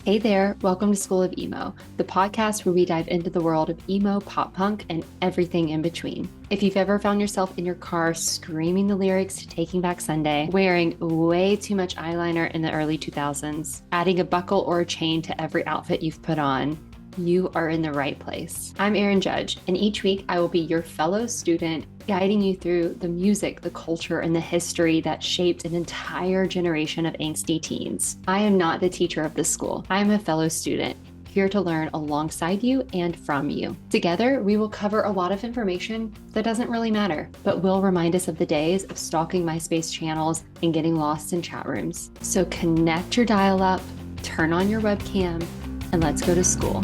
Hey there, welcome to School of Emo, the podcast where we dive into the world of emo, pop punk, and everything in between. If you've ever found yourself in your car screaming the lyrics to Taking Back Sunday, wearing way too much eyeliner in the early 2000s, adding a buckle or a chain to every outfit you've put on, you are in the right place. I'm Erin Judge, and each week I will be your fellow student, guiding you through the music, the culture, and the history that shaped an entire generation of angsty teens. I am not the teacher of this school. I am a fellow student, here to learn alongside you and from you. Together, we will cover a lot of information that doesn't really matter, but will remind us of the days of stalking MySpace channels and getting lost in chat rooms. So connect your dial up, turn on your webcam, and let's go to School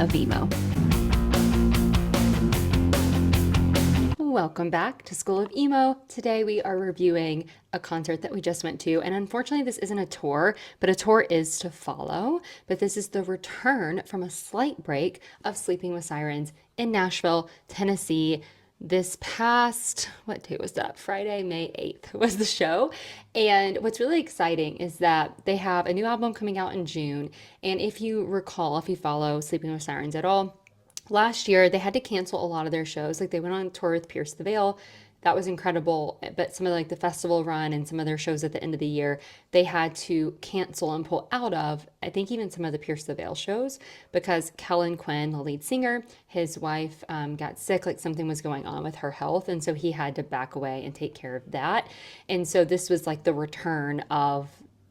of Emo. Welcome back to School of Emo. Today we are reviewing a concert that we just went to, and unfortunately this isn't a tour, but a tour is to follow. But this is the return from a slight break of Sleeping with Sirens in Nashville, Tennessee. This past, what day was that? Friday, May 8th was the show. And what's really exciting is that they have a new album coming out in June. And if you recall, if you follow Sleeping with Sirens at all, last year they had to cancel a lot of their shows. Like they went on tour with Pierce the Veil. That was incredible. But some of like the festival run and some of their shows at the end of the year, they had to cancel and pull out of, I think even some of the Pierce the Veil shows, because Kellen Quinn, the lead singer, his wife got sick, like something was going on with her health. And so he had to back away and take care of that. And so this was like the return of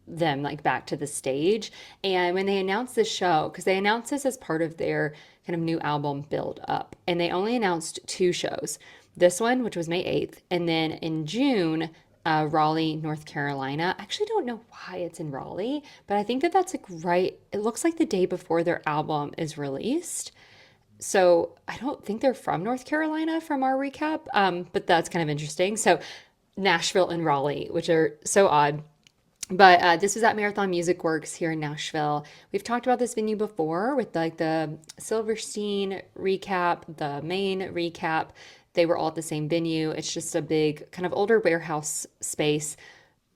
them like back to the stage. And when they announced this show, because they announced this as part of their kind of new album build up, and they only announced two shows. This one, which was May 8th, and then in June, Raleigh, North Carolina. I actually don't know why it's in Raleigh, but I think that that's like right, it looks like the day before their album is released. So I don't think they're from North Carolina from our recap, but that's kind of interesting. So Nashville and Raleigh, which are so odd. But this was at Marathon Music Works here in Nashville. We've talked about this venue before with like the Silverstein recap, the main recap. They were all at the same venue. It's just a big kind of older warehouse space,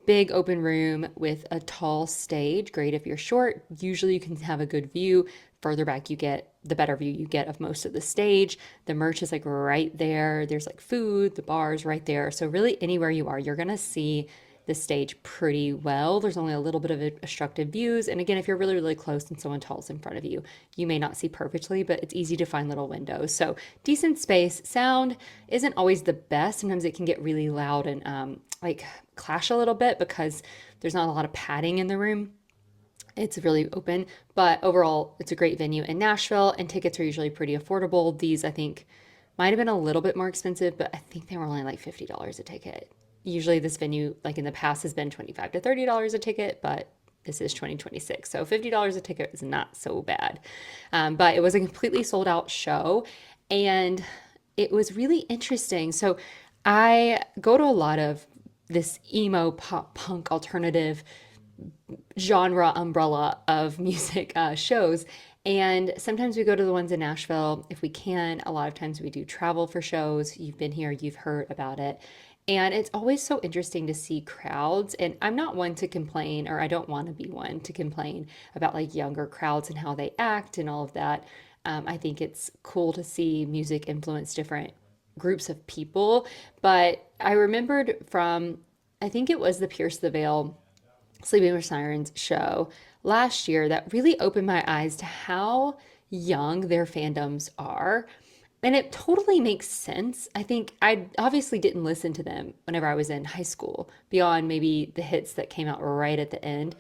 big open room with a tall stage. Great if you're short. Usually you can have a good view. Further back you get, the better view you get of most of the stage. The merch is like right there. There's like food, the bars right there. So really anywhere you are, you're going to see the stage pretty well. There's only a little bit of obstructive views. And again, if you're really, really close and someone tall's in front of you, you may not see perfectly, but it's easy to find little windows. So decent space. Sound isn't always the best. Sometimes it can get really loud and like clash a little bit because there's not a lot of padding in the room. It's really open, but overall, it's a great venue in Nashville, and tickets are usually pretty affordable. These, I think, might have been a little bit more expensive, but I think they were only like $50 a ticket. Usually, this venue, like in the past, has been $25 to $30 a ticket, but this is 2026. So $50 a ticket is not so bad. But it was a completely sold out show, and it was really interesting. So I go to a lot of this emo pop punk alternative genre umbrella of music shows. And sometimes we go to the ones in Nashville if we can. A lot of times we do travel for shows. You've been here, you've heard about it. And it's always so interesting to see crowds. And I'm not one to complain, or I don't want to be one to complain about like younger crowds and how they act and all of that. I think it's cool to see music influence different groups of people. But I remembered from, I think it was the Pierce the Veil Sleeping with Sirens show last year that really opened my eyes to how young their fandoms are. And it totally makes sense. I think I obviously didn't listen to them whenever I was in high school, beyond maybe the hits that came out right at the end.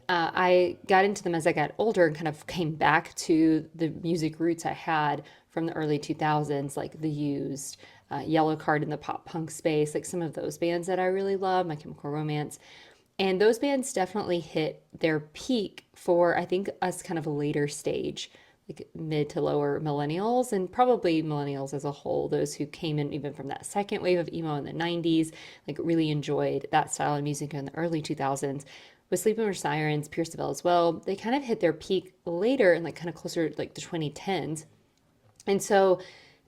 I got into them as I got older and kind of came back to the music roots I had from the early 2000s, like The Used, Yellow Card in the pop punk space, like some of those bands that I really love, My Chemical Romance. And those bands definitely hit their peak for, I think, us kind of a later stage, like mid to lower millennials, and probably millennials as a whole, those who came in even from that second wave of emo in the 90s, like really enjoyed that style of music in the early 2000s. With Sleeping with Sirens, Pierce the Veil as well, they kind of hit their peak later and like kind of closer to like the 2010s. And so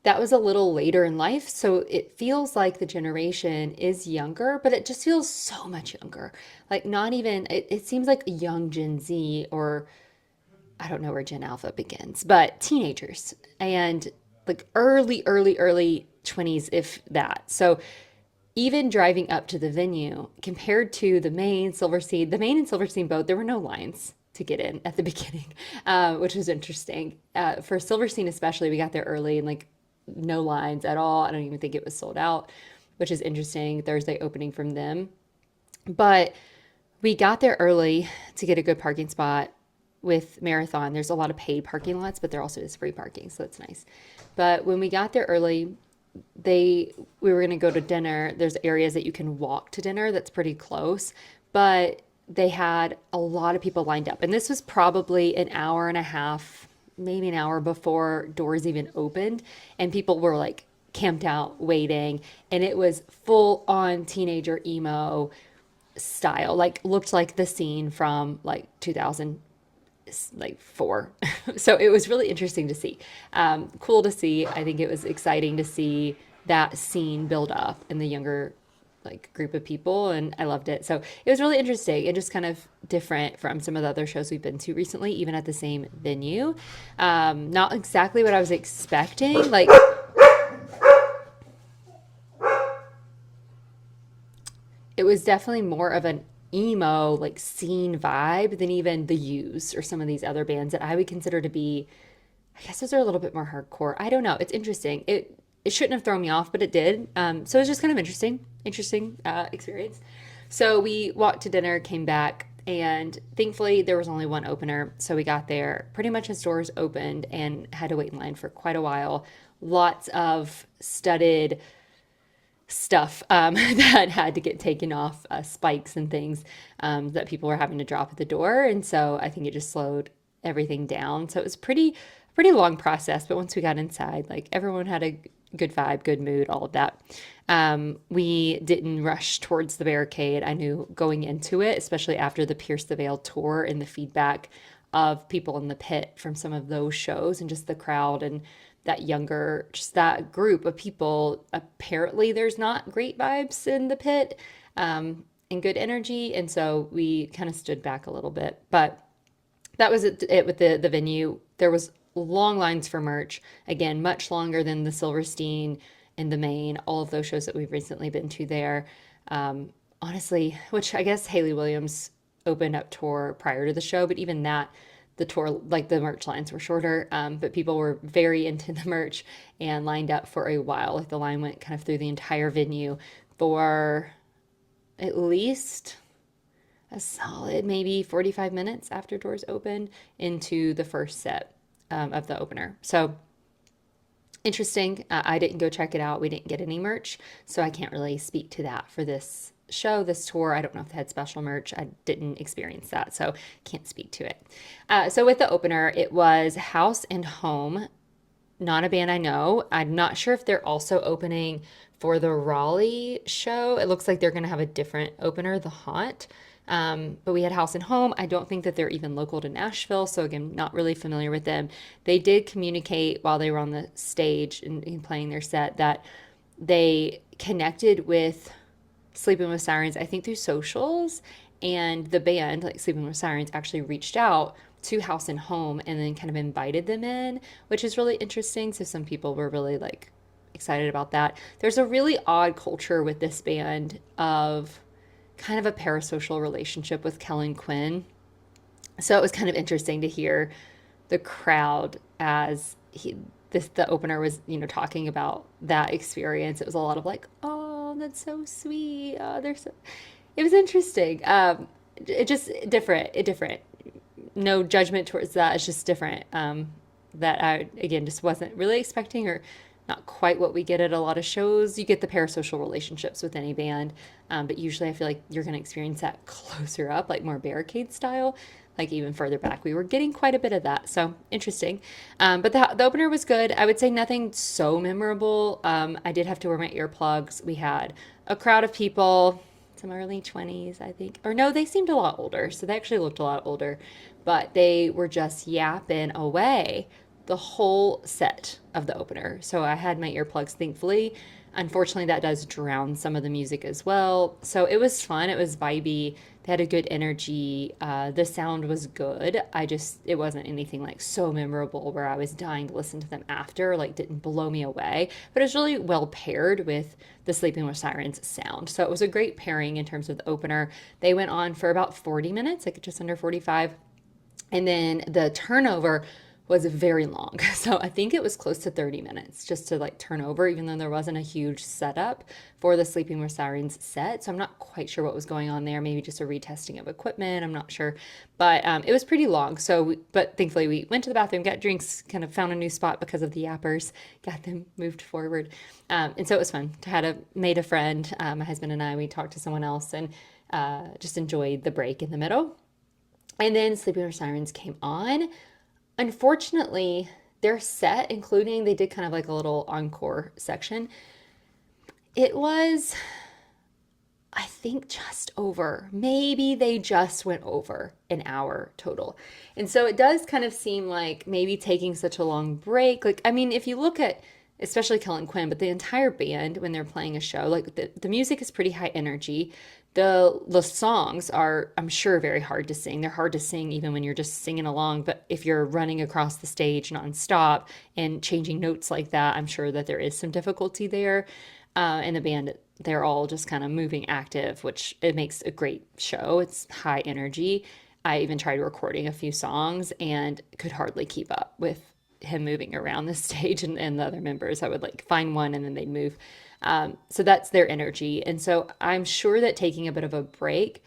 that was a little later in life. So it feels like the generation is younger, but it just feels so much younger. Like not even, it seems like a young Gen Z or I don't know where Gen Alpha begins, but teenagers and like early 20s, if that. So even driving up to the venue, compared to the main Silverstein, the main and Silverstein boat, there were no lines to get in at the beginning, which was interesting. For Silverstein, especially, we got there early and like no lines at all. I don't even think it was sold out, which is interesting. Thursday opening from them. But we got there early to get a good parking spot with Marathon. There's a lot of paid parking lots, but there also is free parking, so that's nice. But when we got there early, we were going to go to dinner. There's areas that you can walk to dinner that's pretty close, but they had a lot of people lined up. And this was probably an hour and a half, maybe an hour before doors even opened, and people were like camped out waiting, and it was full on teenager emo style, like looked like the scene from like 2000 like four. So it was really interesting to see. Cool to see. I think it was exciting to see that scene build up in the younger like group of people, and I loved it. So it was really interesting and just kind of different from some of the other shows we've been to recently, even at the same venue. Not exactly what I was expecting. Like it was definitely more of an emo like scene vibe than even the Used or some of these other bands that I would consider to be, I guess those are a little bit more hardcore. I don't know. It's interesting. It shouldn't have thrown me off, but it did. So it was just kind of interesting experience. So we walked to dinner, came back, and thankfully there was only one opener. So we got there pretty much as doors opened and had to wait in line for quite a while. Lots of studded stuff that had to get taken off, spikes and things that people were having to drop at the door. And so I think it just slowed everything down. So it was pretty long process. But once we got inside, like everyone had a good vibe, good mood, all of that. We didn't rush towards the barricade. I knew going into it, especially after the Pierce the Veil tour and the feedback of people in the pit from some of those shows and just the crowd and that younger, just that group of people. Apparently, there's not great vibes in the pit and good energy. And so we kind of stood back a little bit. But that was it with the venue. There was long lines for merch. Again, much longer than the Silverstein and the Main, all of those shows that we've recently been to there. Honestly, which I guess Haley Williams opened up tour prior to the show, but even that, the tour, like the merch lines were shorter, but people were very into the merch and lined up for a while. Like the line went kind of through the entire venue for at least a solid maybe 45 minutes after doors opened into the first set of the opener. So interesting. I didn't go check it out. We didn't get any merch, so I can't really speak to that for this show, this tour. I don't know if they had special merch. I didn't experience that, so can't speak to it. So with the opener, it was House and Home, not a band I know. I'm not sure if they're also opening for the Raleigh show. It looks like they're going to have a different opener, The Haunt. But we had House and Home. I don't think that they're even local to Nashville, so again, not really familiar with them. They did communicate while they were on the stage and playing their set that they connected with Sleeping with Sirens, I think through socials, and the band, like Sleeping with Sirens, actually reached out to House and Home and then kind of invited them in, which is really interesting. So some people were really like excited about that. There's a really odd culture with this band of kind of a parasocial relationship with Kellen Quinn. So it was kind of interesting to hear the crowd as the opener was, talking about that experience. It was a lot of like, oh, that's so sweet. Oh, it was interesting. It just different. No judgment towards that. It's just different. That I, again, just wasn't really expecting, or not quite what we get at a lot of shows. You get the parasocial relationships with any band, but usually I feel like you're going to experience that closer up, like more barricade style, like even further back. We were getting quite a bit of that, so interesting. But the opener was good. I would say nothing so memorable. I did have to wear my earplugs. We had a crowd of people, some early 20s, I think. Or no, they seemed a lot older, so they actually looked a lot older. But they were just yapping away the whole set of the opener. So I had my earplugs, thankfully. Unfortunately, that does drown some of the music as well. So it was fun. It was vibey. They had a good energy. The sound was good. It wasn't anything like so memorable where I was dying to listen to them after, like didn't blow me away. But it was really well paired with the Sleeping with Sirens sound. So it was a great pairing in terms of the opener. They went on for about 40 minutes, like just under 45. And then the turnover was very long. So I think it was close to 30 minutes just to like turn over, even though there wasn't a huge setup for the Sleeping with Sirens set. So I'm not quite sure what was going on there. Maybe just a retesting of equipment. I'm not sure. But it was pretty long. But thankfully we went to the bathroom, got drinks, kind of found a new spot because of the yappers, got them moved forward. And so it was fun to made a friend. My husband and I, we talked to someone else and just enjoyed the break in the middle. And then Sleeping with Sirens came on. Unfortunately, their set, including they did kind of like a little encore section, it was, I think, just over. Maybe they just went over an hour total. And so it does kind of seem like maybe taking such a long break. Like, I mean, if you look at, especially Kellen Quinn, but the entire band when they're playing a show, like the music is pretty high energy. The songs are, I'm sure, very hard to sing. They're hard to sing even when you're just singing along. But if you're running across the stage nonstop and changing notes like that, I'm sure that there is some difficulty there. And the band, they're all just kind of moving active, which it makes a great show. It's high energy. I even tried recording a few songs and could hardly keep up with him moving around the stage and the other members. I would like find one and then they'd move. So that's their energy. And so I'm sure that taking a bit of a break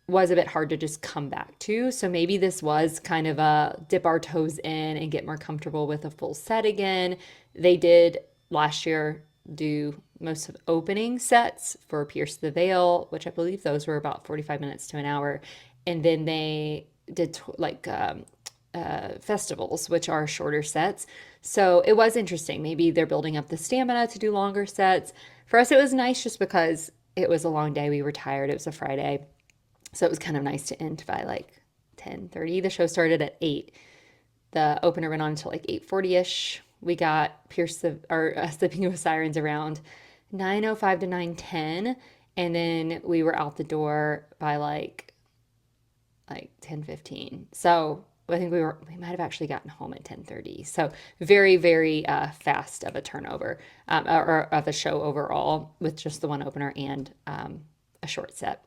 was a bit hard to just come back to. So maybe this was kind of a dip our toes in and get more comfortable with a full set again. They did last year do most of opening sets for Pierce the Veil, which I believe those were about 45 minutes to an hour. And then they did festivals, which are shorter sets. So it was interesting. Maybe they're building up the stamina to do longer sets. For us, it was nice just because it was a long day. We were tired. It was a Friday. So it was kind of nice to end by like 10:30. The show started at 8. The opener went on until like 8:40ish. We got Sleeping with Sirens around 9:05 to 9:10, and then we were out the door by like 10:15. So I think we might have actually gotten home at 10:30. So very, very fast of a turnover or of a show overall with just the one opener and a short set.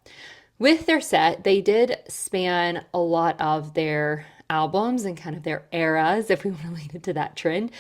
With their set, they did span a lot of their albums and kind of their eras, if we want to lead into that trend.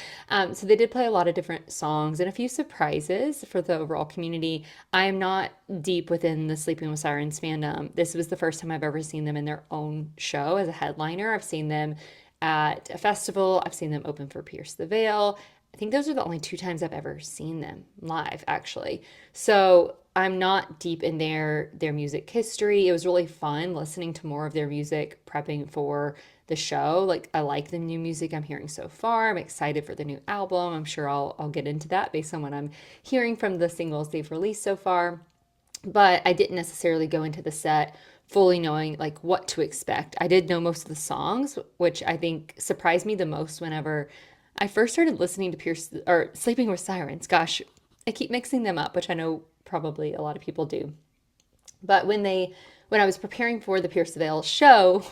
So they did play a lot of different songs and a few surprises for the overall community. I am not deep within the Sleeping with Sirens fandom. This was the first time I've ever seen them in their own show as a headliner. I've seen them at a festival. I've seen them open for Pierce the Veil. I think those are the only two times I've ever seen them live, actually. So I'm not deep in their music history. It was really fun listening to more of their music, prepping for the show. Like I like the new music I'm hearing so far. I'm excited for the new album. I'm sure I'll get into that based on what I'm hearing from the singles they've released so far. But I didn't necessarily go into the set fully knowing like what to expect. I did know most of the songs, which I think surprised me the most whenever I first started listening to Pierce or Sleeping with Sirens. Gosh, I keep mixing them up, which I know probably a lot of people do. But when I was preparing for the Pierce the Veil show,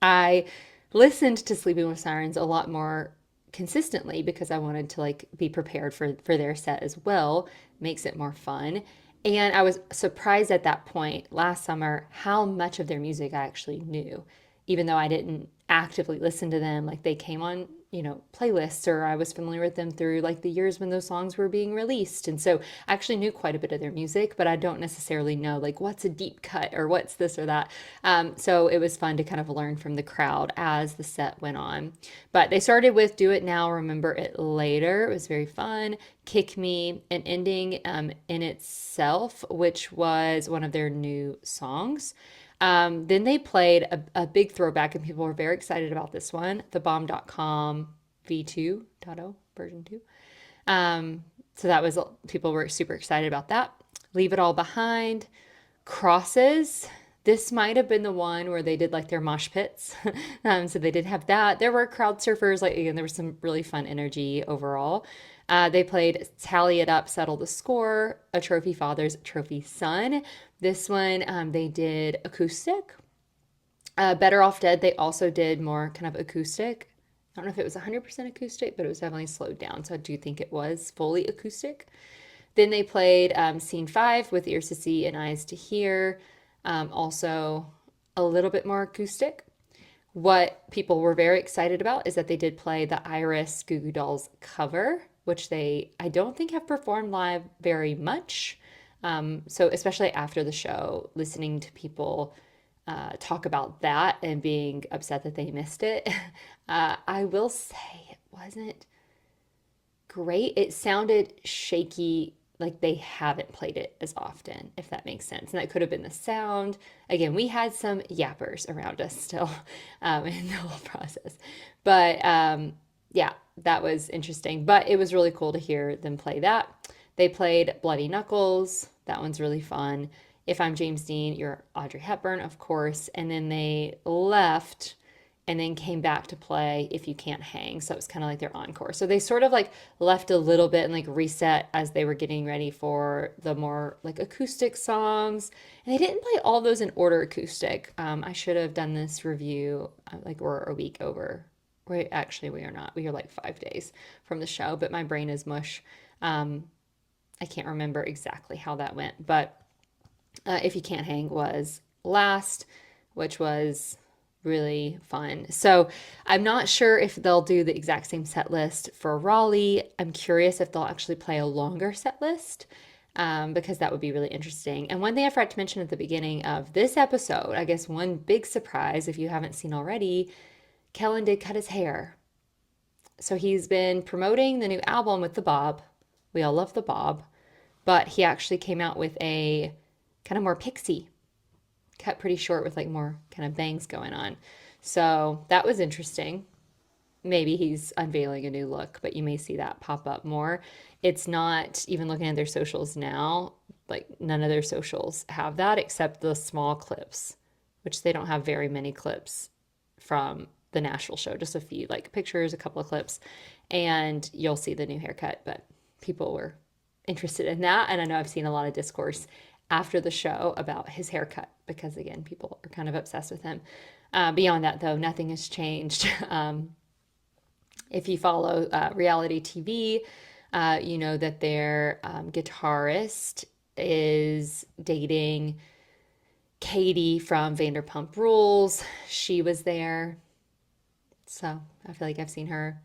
I listened to Sleeping with Sirens a lot more consistently because I wanted to like be prepared for their set as well. Makes it more fun. And I was surprised at that point last summer how much of their music I actually knew, even though I didn't actively listen to them. Like they came on, playlists, or I was familiar with them through like the years when those songs were being released. And so I actually knew quite a bit of their music, but I don't necessarily know like what's a deep cut or what's this or that. So it was fun to kind of learn from the crowd as the set went on. But they started with Do It Now, Remember It Later. It was very fun. Kick Me, and ending In Itself, which was one of their new songs. Then they played a big throwback, and people were very excited about this one, the bomb.com V2.0 version 2. So that was, people were super excited about that. Leave It All Behind, Crosses. This might have been the one where they did like their mosh pits. So they did have that. There were crowd surfers, like again, there was some really fun energy overall. They played Tally It Up, Settle the Score, A Trophy Father's Trophy Son. This one, they did acoustic. Better Off Dead, they also did more kind of acoustic. I don't know if it was 100% acoustic, but it was definitely slowed down. So I do think it was fully acoustic. Then they played Scene 5 with Ears to See and Eyes to Hear. Also a little bit more acoustic. What people were very excited about is that they did play the Iris Goo Goo Dolls cover, which they, I don't think, have performed live very much. So, especially after the show, listening to people talk about that and being upset that they missed it, I will say it wasn't great. It sounded shaky, like they haven't played it as often, if that makes sense. And that could have been the sound. Again, we had some yappers around us still in the whole process. But yeah, that was interesting. But it was really cool to hear them play that. They played Bloody Knuckles. That one's really fun. If I'm James Dean, you're Audrey Hepburn, of course. And then they left and then came back to play If You Can't Hang. So it was kind of like their encore. So they sort of like left a little bit and like reset as they were getting ready for the more like acoustic songs. And they didn't play all those in order acoustic. I should have done this review like we're a week over. We are not. We are like 5 days from the show, but my brain is mush. I can't remember exactly how that went, but If You Can't Hang was last, which was really fun. So I'm not sure if they'll do the exact same set list for Raleigh. I'm curious if they'll actually play a longer set list because that would be really interesting. And one thing I forgot to mention at the beginning of this episode, I guess one big surprise, if you haven't seen already, Kellen did cut his hair. So he's been promoting the new album with the bob. We all love the bob, but he actually came out with a kind of more pixie cut, pretty short with like more kind of bangs going on. So that was interesting. Maybe he's unveiling a new look, but you may see that pop up more. It's not, even looking at their socials now, like none of their socials have that except the small clips, which they don't have very many clips from the Nashville show, just a few like pictures, a couple of clips, and you'll see the new haircut. But people were interested in that. And I know I've seen a lot of discourse after the show about his haircut because, again, people are kind of obsessed with him. Beyond that, though, nothing has changed. If you follow reality TV, you know that their guitarist is dating Katie from Vanderpump Rules. She was there. So I feel like I've seen her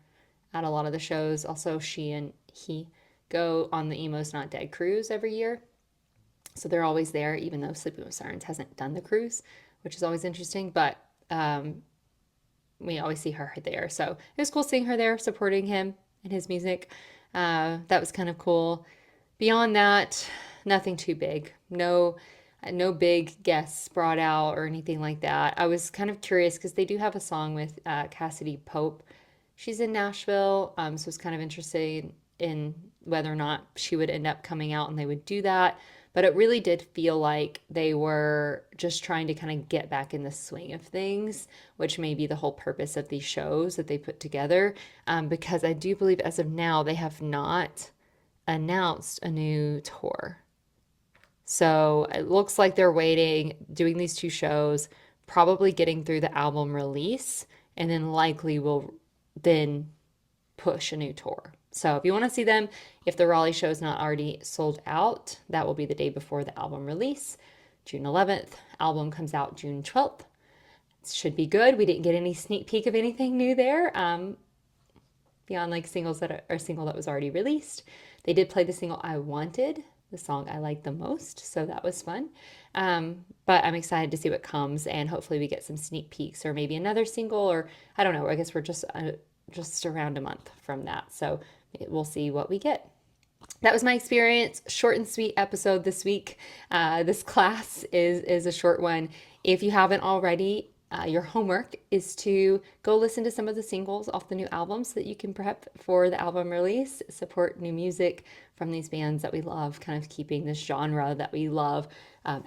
at a lot of the shows. Also, she and he go on the Emo's Not Dead cruise every year. So they're always there, even though Sleeping with Sirens hasn't done the cruise, which is always interesting. But we always see her there. So it was cool seeing her there, supporting him and his music. That was kind of cool. Beyond that, nothing too big. No big guests brought out or anything like that. I was kind of curious because they do have a song with Cassidy Pope. She's in Nashville, so it's kind of interesting in whether or not she would end up coming out and they would do that. But it really did feel like they were just trying to kind of get back in the swing of things, which may be the whole purpose of these shows that they put together. Because I do believe as of now, they have not announced a new tour. So it looks like they're waiting, doing these two shows, probably getting through the album release, and then likely will then push a new tour. So if you want to see them, if the Raleigh show is not already sold out, that will be the day before the album release, June 11th. Album comes out June 12th. It should be good. We didn't get any sneak peek of anything new there, beyond like singles that are single that was already released. They did play the single I Wanted, the song I like the most, so that was fun. But I'm excited to see what comes, and hopefully we get some sneak peeks or maybe another single, or I don't know. I guess we're just around a month from that, so we'll see what we get. That was my experience. Short and sweet episode this week. This class is a short one. If you haven't already, your homework is to go listen to some of the singles off the new album so that you can prep for the album release, support new music from these bands that we love, kind of keeping this genre that we love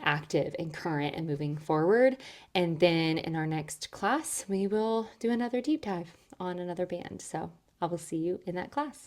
active and current and moving forward. And then in our next class, we will do another deep dive on another band. So I will see you in that class.